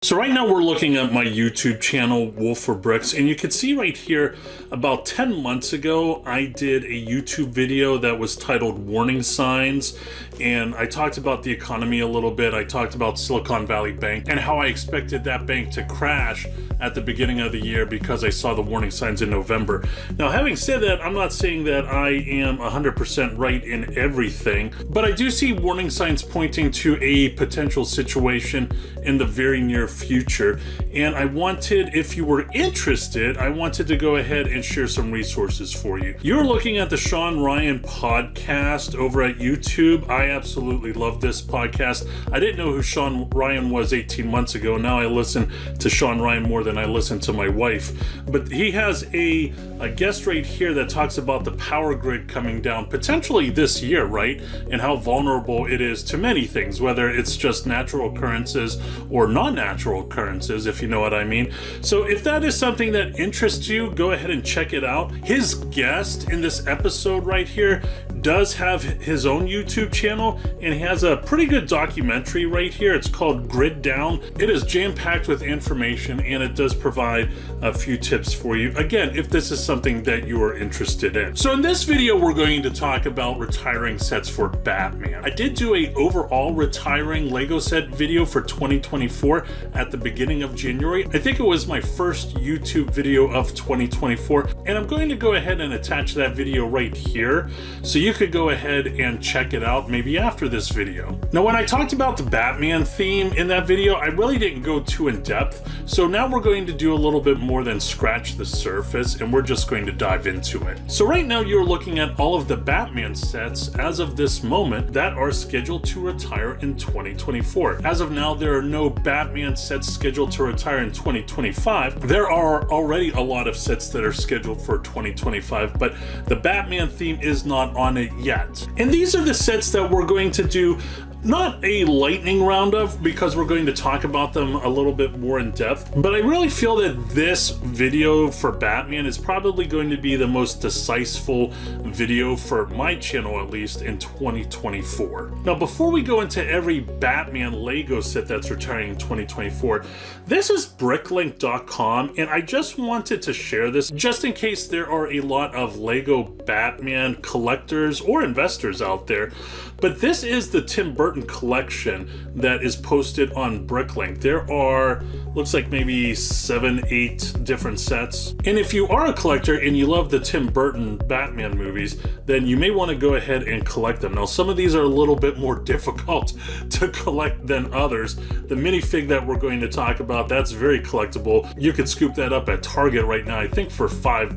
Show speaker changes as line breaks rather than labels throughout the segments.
So right now we're looking at my YouTube channel, Wolf for Bricks, and you can see right here, about 10 months ago, I did a YouTube video that was titled Warning Signs, and I talked about the economy a little bit. I talked about Silicon Valley Bank and how I expected that bank to crash at the beginning of the year because I saw the warning signs in November. Now, having said that, I'm not saying that I am 100% right in everything, but I do see warning signs pointing to a potential situation in the very near future. And I wanted, if you were interested, I wanted to go ahead and share some resources for you. You're looking at the Sean Ryan podcast over at YouTube. I absolutely love this podcast. I didn't know who Sean Ryan was 18 months ago. Now I listen to Sean Ryan more than I listen to my wife. But he has a guest right here that talks about the power grid coming down potentially this year, right? And how vulnerable it is to many things, whether it's just natural occurrences or non-natural occurrences, if you know what I mean. So if that is something that interests you, go ahead and check it out. His guest in this episode right here does have his own YouTube channel, and he has a pretty good documentary right here. It's called Grid Down. It is jam-packed with information, and it does provide a few tips for you, again, if this is something that you are interested in. So in this video, we're going to talk about retiring sets for Batman. I did do a overall retiring Lego set video for 2024 at the beginning of January. I think it was my first YouTube video of 2024, and I'm going to go ahead and attach that video right here, so you could go ahead and check it out maybe after this video. Now, when I talked about the Batman theme in that video, I really didn't go too in depth, so now we're going to do a little bit more than scratch the surface, and we're just going to dive into it. So right now you're looking at all of the Batman sets as of this moment that are scheduled to retire in 2024. As of now, there are no Batman sets scheduled to retire in 2025. There are already a lot of sets that are scheduled for 2025, but the Batman theme is not on it yet. And these are the sets that we're going to do not a lightning round of, because we're going to talk about them a little bit more in depth, but I really feel that this video for Batman is probably going to be the most decisive video for my channel, at least in 2024. Now, before we go into every Batman Lego set that's retiring in 2024, this is bricklink.com, and I just wanted to share this just in case there are a lot of Lego Batman collectors or investors out there. But this is the Tim Burton collection that is posted on Bricklink. There are, looks like maybe 7-8 different sets. And if you are a collector and you love the Tim Burton Batman movies, then you may want to go ahead and collect them. Now, some of these are a little bit more difficult to collect than others. The minifig that we're going to talk about, that's very collectible. You could scoop that up at Target right now, I think for $5.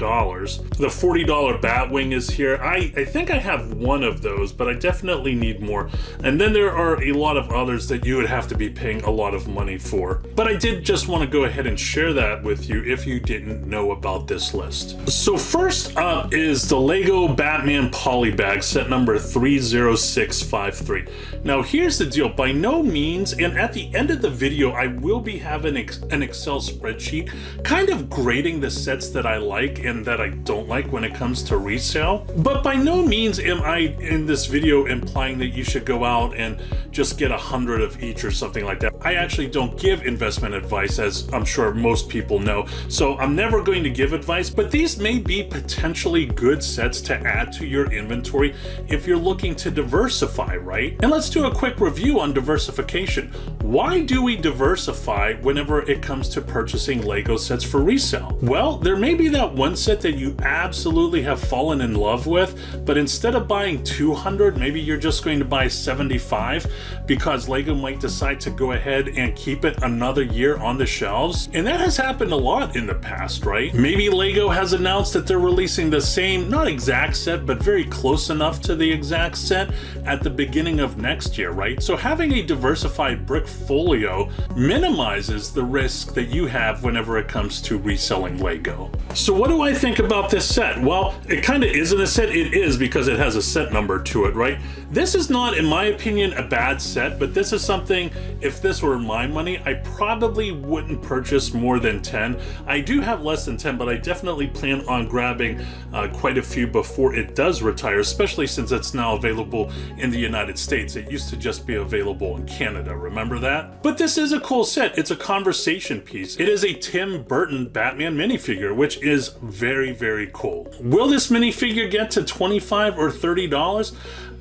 The $40 Batwing is here. I think I have one of those, but I definitely need more. And then there are a lot of others that you would have to be paying a lot of money for. But I did just want to go ahead and share that with you if you didn't know about this list. So first up is the Lego Batman Polybag set number 30653. Now here's the deal. By no means, and at the end of the video, I will be having an Excel spreadsheet kind of grading the sets that I like and that I don't like when it comes to resale. But by no means am I in this video implying that you should go out and just get 100 of each or something like that. I actually don't give investment advice, as I'm sure most people know, so I'm never going to give advice, but these may be potentially good sets to add to your inventory if you're looking to diversify, right? And let's do a quick review on diversification. Why do we diversify whenever it comes to purchasing Lego sets for resale? Well, there may be that one set that you absolutely have fallen in love with, but instead of buying 200, maybe you're just going to buy 75 because Lego might decide to go ahead and keep it another year on the shelves. And that has happened a lot in the past, right? Maybe Lego has announced that they're releasing the same, not exact set, but very close enough to the exact set at the beginning of next year, right? So having a diversified brick folio minimizes the risk that you have whenever it comes to reselling Lego. So what do I think about this set? Well, it kind of isn't a set. It is because it has a set number to it, right? This is not, in my opinion, isn't a bad set, but this is something, if this were my money, I probably wouldn't purchase more than 10. I do have less than 10, but I definitely plan on grabbing quite a few before it does retire, especially since it's now available in the United States. It used to just be available in Canada, remember that? But this is a cool set. It's a conversation piece. It is a Tim Burton Batman minifigure, which is very, very cool. Will this minifigure get to $25 or $30?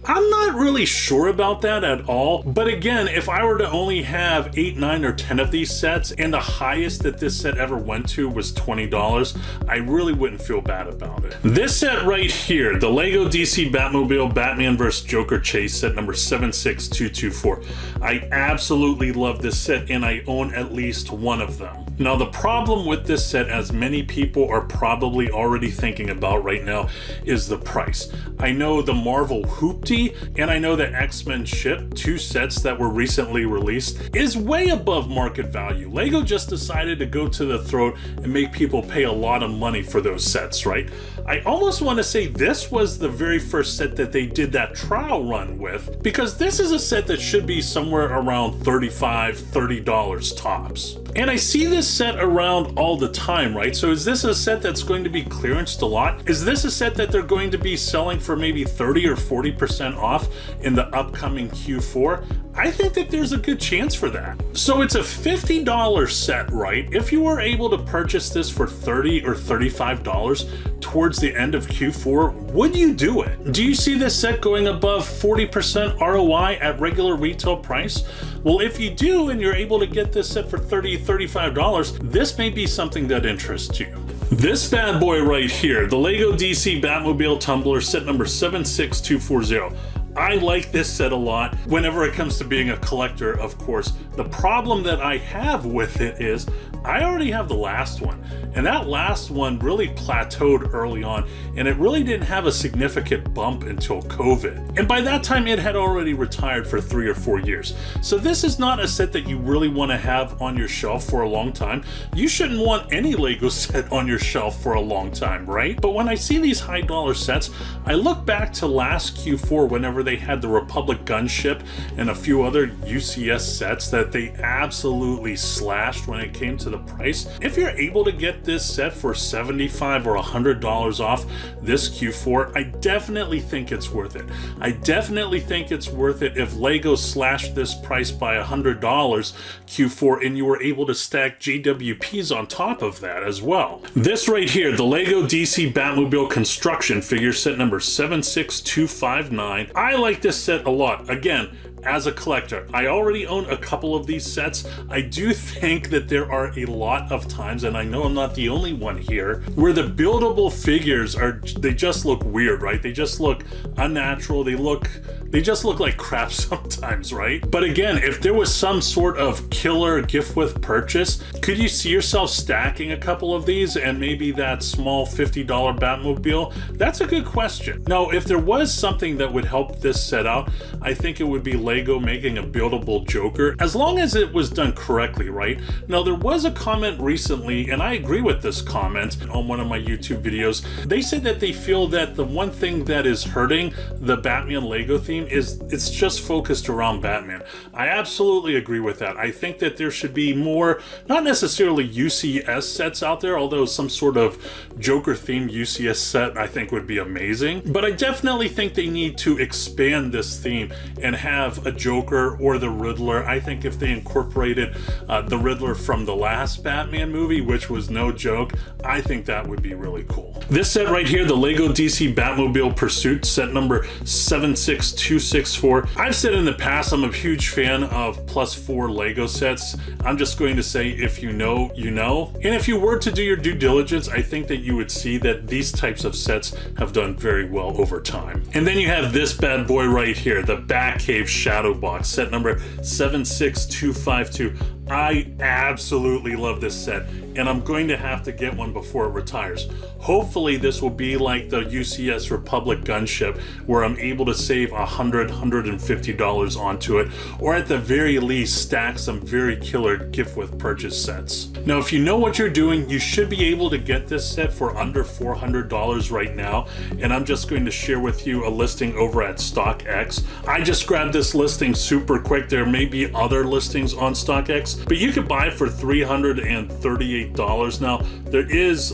I'm not really sure about that at all, but again, if I were to only have 8, 9, or 10 of these sets, and the highest that this set ever went to was $20, I really wouldn't feel bad about it. This set right here, the Lego DC Batmobile Batman vs. Joker Chase set number 76224. I absolutely love this set, and I own at least one of them. Now, the problem with this set, as many people are probably already thinking about right now, is the price. I know the Marvel Hoopty and I know that X-Men Ship, 2 sets that were recently released, is way above market value. Lego just decided to go to the throat and make people pay a lot of money for those sets, right? I almost want to say this was the very first set that they did that trial run with, because this is a set that should be somewhere around $35, $30 tops. And I see this set around all the time, right? So is this a set that's going to be clearanced a lot? Is this a set that they're going to be selling for maybe 30 or 40% off in the upcoming Q4? I think that there's a good chance for that. So it's a $50 set, right? If you were able to purchase this for $30 or $35 towards the end of Q4, would you do it? Do you see this set going above 40% ROI at regular retail price? Well, if you do and you're able to get this set for $30, $35, this may be something that interests you. This bad boy right here, the Lego DC Batmobile Tumbler set number 76240. I like this set a lot whenever it comes to being a collector, of course. The problem that I have with it is I already have the last one, and that last one really plateaued early on, and it really didn't have a significant bump until COVID. And by that time, it had already retired for 3 or 4 years. So this is not a set that you really want to have on your shelf for a long time. You shouldn't want any Lego set on your shelf for a long time, right? But when I see these high dollar sets, I look back to last Q4 whenever they had the Republic Gunship and a few other UCS sets that they absolutely slashed when it came to the price. If you're able to get this set for $75 or $100 off this Q4, I definitely think it's worth it. I definitely think it's worth it if Lego slashed this price by $100 Q4 and you were able to stack GWPs on top of that as well. This right here, the Lego DC Batmobile Construction figure set number 76259. I like this set a lot. Again, as a collector, I already own a couple of these sets. I do think that there are a lot of times, and I know I'm not the only one here, where the buildable figures they just look weird, right? They just look unnatural. They just look like crap sometimes, right? But again, if there was some sort of killer gift with purchase, could you see yourself stacking a couple of these and maybe that small $50 Batmobile? That's a good question. Now, if there was something that would help this set out, I think it would be Lego making a buildable Joker, as long as it was done correctly, right? Now, there was a comment recently, and I agree with this comment on one of my YouTube videos. They said that they feel that the one thing that is hurting the Batman Lego theme is it's just focused around Batman. I absolutely agree with that. I think that there should be more, not necessarily UCS sets out there, although some sort of Joker themed UCS set I think would be amazing. But I definitely think they need to expand this theme and have a Joker or the Riddler. I think if they incorporated the Riddler from the last Batman movie, which was no joke, I think that would be really cool. This set right here, the Lego DC Batmobile Pursuit set number 76264. I've said in the past I'm a huge fan of +4 Lego sets. I'm just going to say, if you know, you know. And if you were to do your due diligence, I think that you would see that these types of sets have done very well over time. And then you have this bad boy right here, the Batcave Shadow Box set number 76252. I absolutely love this set, and I'm going to have to get one before it retires. Hopefully this will be like the UCS Republic gunship, where I'm able to save $150 onto it, or at the very least stack some very killer gift with purchase sets. Now, if you know what you're doing, you should be able to get this set for under $400 right now, and I'm just going to share with you a listing over at StockX. I just grabbed this listing super quick. There may be other listings on StockX, but you could buy it for $338. Now,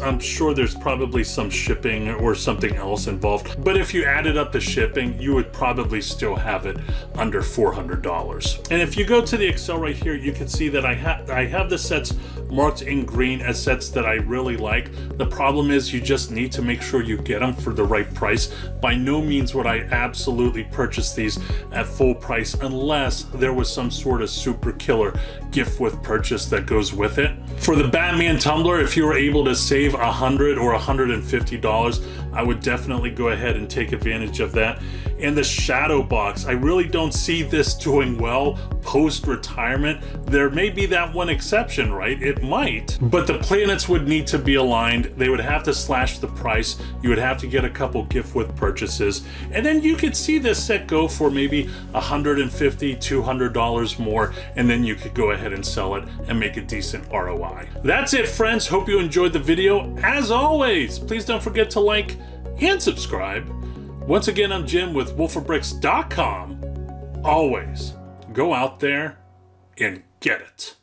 I'm sure there's probably some shipping or something else involved, but if you added up the shipping, you would probably still have it under $400. And if you go to the Excel right here, you can see that I have the sets marked in green as sets that I really like. The problem is you just need to make sure you get them for the right price. By no means would I absolutely purchase these at full price unless there was some sort of super killer gift with purchase that goes with it. For the Batman tumbler, if you were able to save $100 or $150, I would definitely go ahead and take advantage of that. And the Shadow Box, I really don't see this doing well post-retirement. There may be that one exception, right? It might, but the planets would need to be aligned. They would have to slash the price. You would have to get a couple gift with purchases, and then you could see this set go for maybe $150, $200 more, and then you could go ahead and sell it and make a decent ROI. That's it, friends. Hope you enjoyed the video. As always, please don't forget to like and subscribe. Once again, I'm Jim with WolfOfBricks.com. Always go out there and get it.